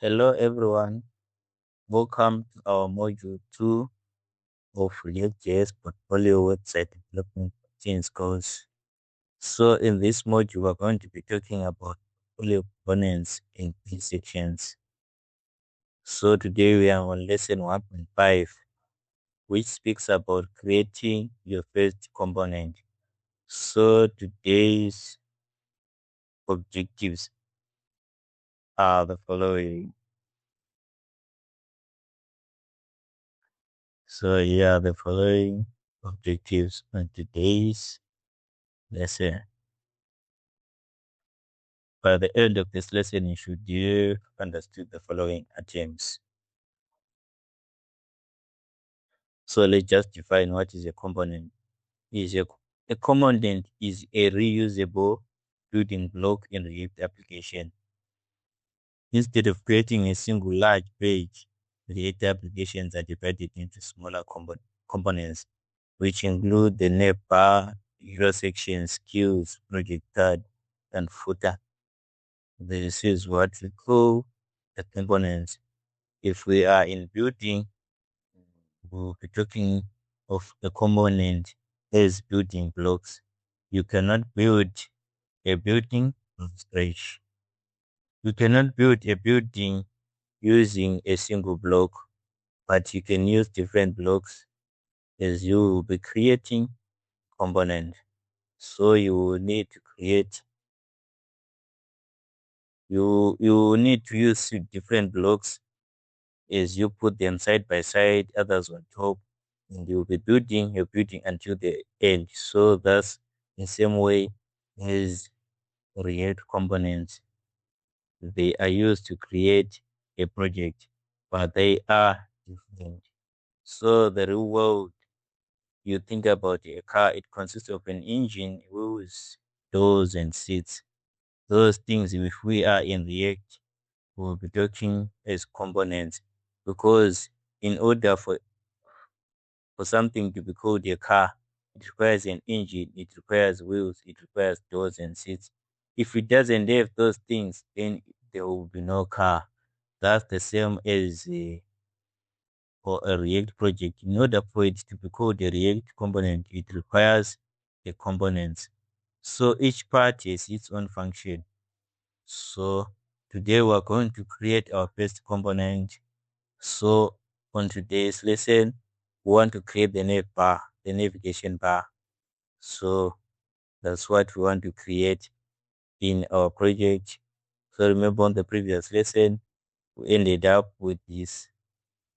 Hello everyone, welcome to our module 2 of ReactJS portfolio website development routines course. So in this module, we're going to be talking about portfolio components in three sections. So today we are on lesson 1.5, which speaks about creating your first component. So today's objectives are the following. So yeah, the following objectives on today's lesson. By the end of this lesson, you should have understood the following items. So let's just define what is a component. A component is a reusable building block in React application. Instead of creating a single large page, React applications are divided into smaller components, which include the nav bar, hero section, skills, project card, and footer. This is what we call the components. If we are in building, we'll be talking of the component as building blocks. You cannot build a building from scratch. You cannot build a building using a single block, but you can use different blocks as you will be creating component. So you will need to create you will need to use different blocks is you put them side by side, others on top, and you'll be building your building until the end. So that's the same way as React components. They are used to create a project, but they are different. So the real world, you think about a car, it consists of an engine, wheels, doors, and seats. Those things, if we are in React, we'll be talking as components because in order for something to be called a car, it requires an engine, it requires wheels, it requires doors and seats. If it doesn't have those things, then there will be no car. That's the same as for a React project. In order for it to be called a React component, it requires the components. So each part has its own function. So today we're going to create our first component. So on today's lesson, we want to create the nav bar, the navigation bar. So that's what we want to create in our project. So remember on the previous lesson, we ended up with this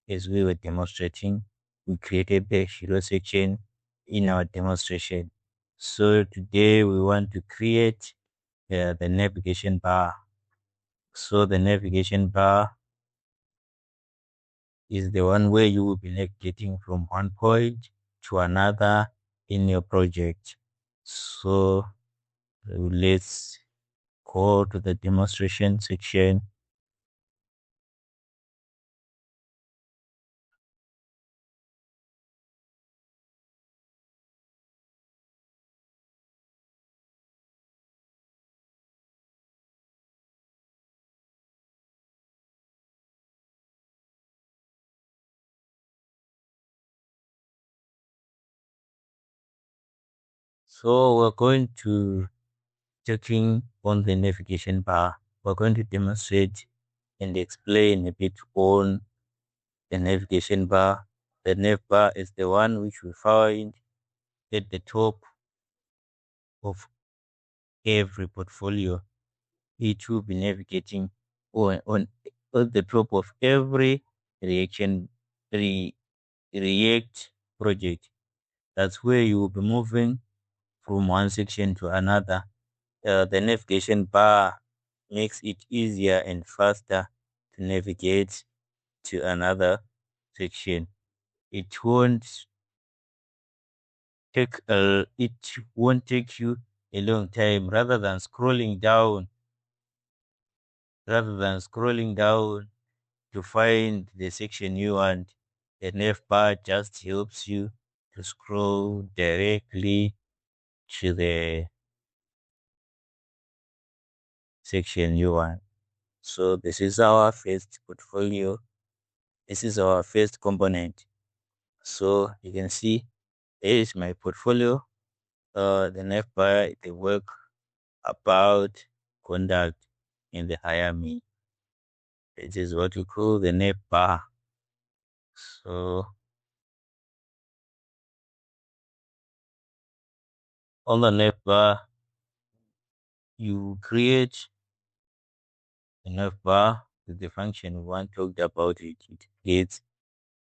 as we were demonstrating. We created the hero section in our demonstration. So today we want to create the navigation bar. So the navigation bar is the one where you will be navigating from one point to another in your project. So let's go to the demonstration section. So we're going to checking on the navigation bar. We're going to demonstrate and explain a bit on the navigation bar. The nav bar is the one which we find at the top of every portfolio. It will be navigating on the top of every reaction re, React project. That's where you will be moving from one section to another. The navigation bar makes it easier and faster to navigate to another section. It won't take you a long time rather than scrolling down to find the section you want. The nav bar just helps you to scroll directly to the section you want. So this is our first portfolio. This is our first component. So you can see there is my portfolio. The next bar, the work, about, conduct, and the hire me. It is what we call the name bar. So on the left bar, you create a nav bar with the function we want talked about it. It creates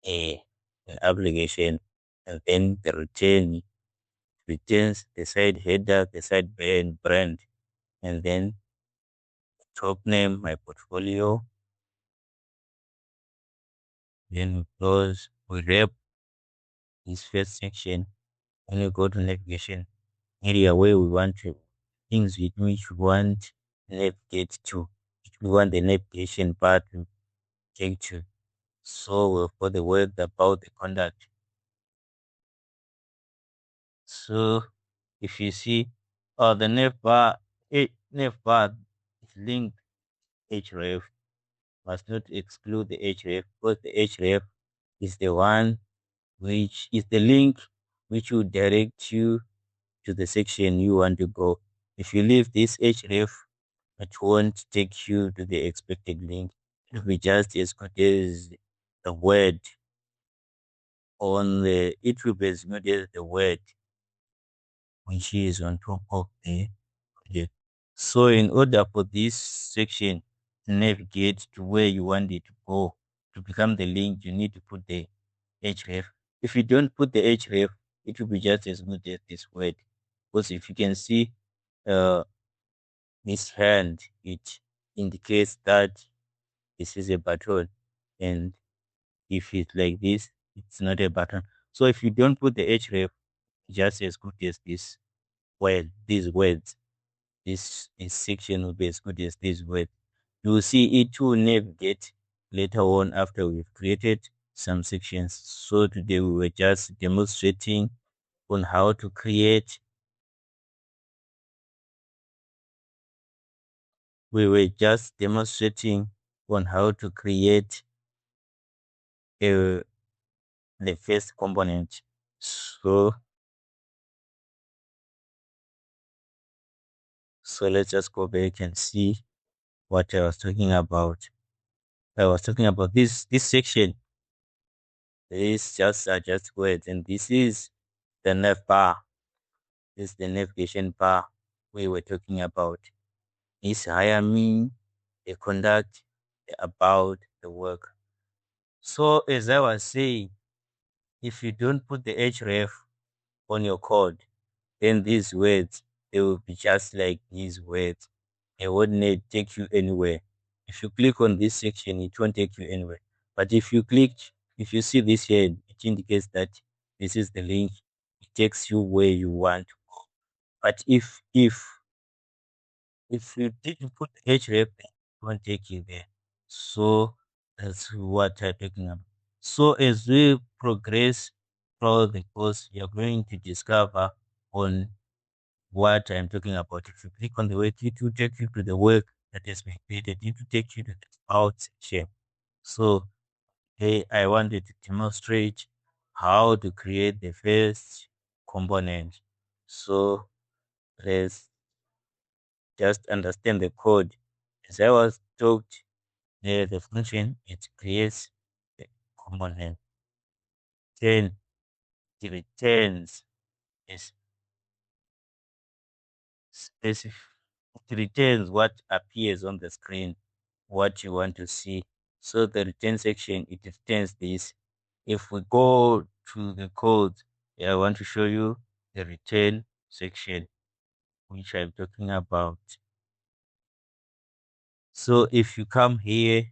a an application, and then the return returns the site header, the site brand, and then top name, my portfolio. Then we close, we wrap this first section. When we go to navigation area where we want to things with which we want navigate to, which we want the navigation part to take to. So for the word about the conduct. So if you see, the nav bar is linked href must not exclude the href because the href is the one which is the link which will direct you to the section you want to go. If you leave this href, it won't take you to the expected link. It will be just as good as the word it will be as good as the word which is on top of the project. So in order for this section to navigate to where you want it to go to become the link, you need to put the href. If you don't put the href, it will be just as good as this word. Because if you can see uh, this hand, it indicates that this is a button. And if it's like this, it's not a button. So if you don't put the href, just as good as this word, these words, this section will be as good as this word. You will see it will navigate later on after we've created some sections. So today we were just demonstrating on how to create. We were just demonstrating on how to create a, the first component. So let's just go back and see what I was talking about. I was talking about this section. This just are just words, and this is the nav bar. This is the navigation bar we were talking about. This hire me, the conduct, the about, the work. So as I was saying, if you don't put the href on your code, then these words they will be just like these words. They won't take you anywhere. If you click on this section, it won't take you anywhere. But if you see this here, it indicates that this is the link. It takes you where you want. But if you didn't put href, it won't take you there. So that's what I'm talking about. So as we progress through the course, you're going to discover on what I'm talking about. If you click on the work, it will take you to the work that has been created. It will take you to the about section. So hey, I wanted to demonstrate how to create the first component. So let's just understand the code. As I was talked, the function it creates the component. Then it returns is specific. It returns what appears on the screen, what you want to see. So the return section it returns this. If we go to the code, I want to show you the return section which I'm talking about. So if you come here,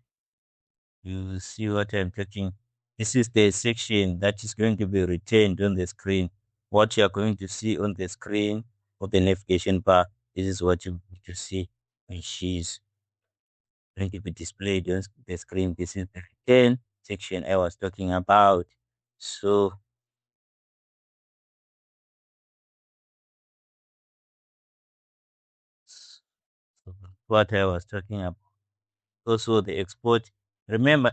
you see what I'm talking. This is the section that is going to be retained on the screen. What you are going to see on the screen of the navigation bar, this is what you're going to see, which is going to be displayed on the screen. This is the return section I was talking about. So, so what I was talking about. Also the export. Remember,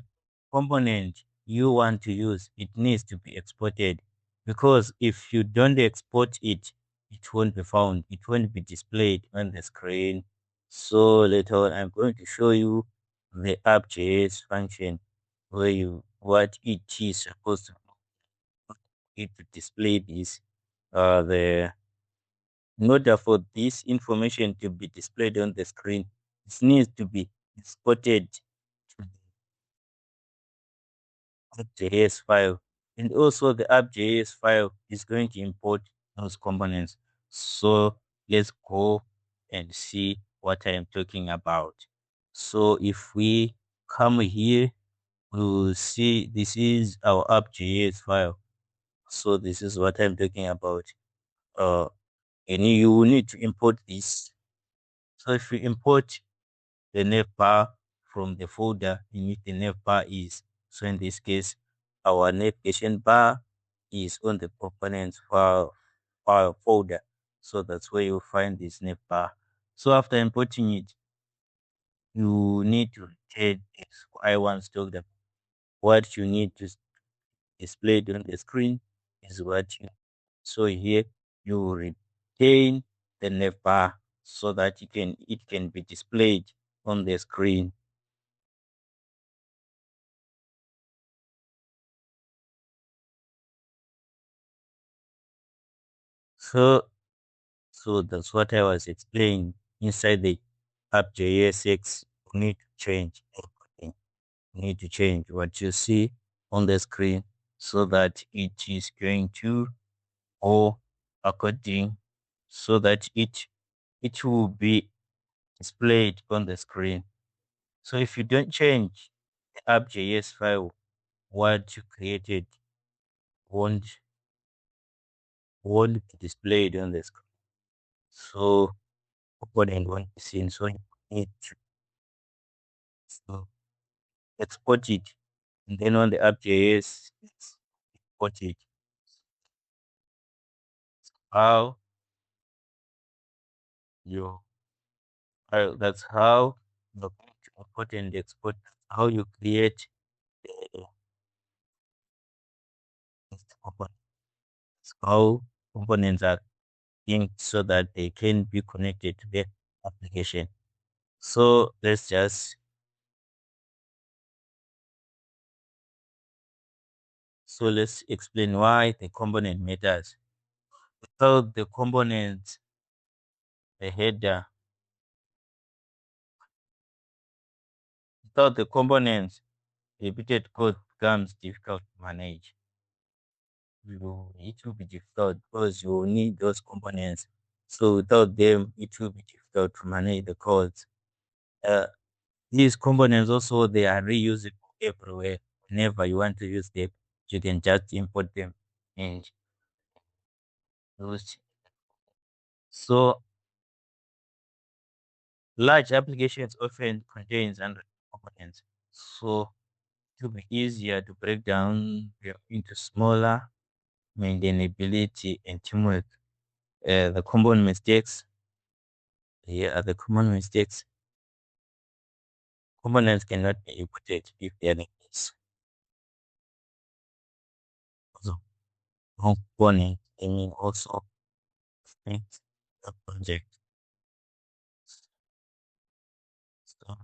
component you want to use, it needs to be exported, because if you don't export it, it won't be found. It won't be displayed on the screen. So later on, I'm going to show you the app.js function where what it is supposed to it to display this. The In order for this information to be displayed on the screen, it needs to be exported to the app.js file. And also the app.js file is going to import those components. So let's go and see what I am talking about. So if we come here, we will see this is our app.js file. So this is what I'm talking about. Uh, and you will need to import this. So if you import the nav bar from the folder in which the nav bar is. So in this case, our navigation bar is on the components file folder. So that's where you find this nav bar. So after importing it, you need to return this. I once told them what you need to display on the screen is what you so here you retain the nav bar so that it can be displayed on the screen. So So that's what I was explaining. Inside the App.jsx, you need to change everything. You need to change what you see on the screen so that it is going to go according so that it will be displayed on the screen. So if you don't change the app.js file, what you created won't won't be displayed on the screen. So component won't be seen. So you need to so export it. And then on the app.js, export it. How you that's how you're going to import and export, how you create the components, how components are linked so that they can be connected to the application. So let's explain why the component matters. Without the components, the header, without the components, repeated code becomes difficult to manage. It will be difficult because you will need those components. So without them, it will be difficult to manage the codes. Uh, these components also they are reusable everywhere. Whenever you want to use them, you can just import them and use. So large applications often contains hundreds of components. So it will be easier to break down them into smaller maintainability and teamwork. The common mistakes. Here are the common mistakes. Components cannot be imported if they are not used. Also, component, I mean also things the project. So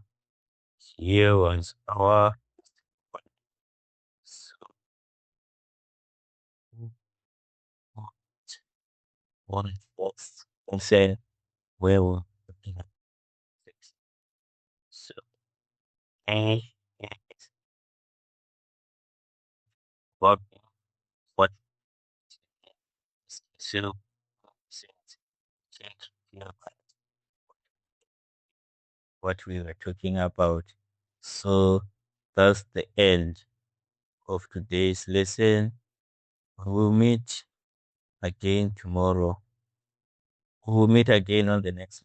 here was our so what one fourth percent where we're looking at six. So A is what what so check here what we were talking about. So that's the end of today's lesson. We'll meet again tomorrow. We'll meet again on the next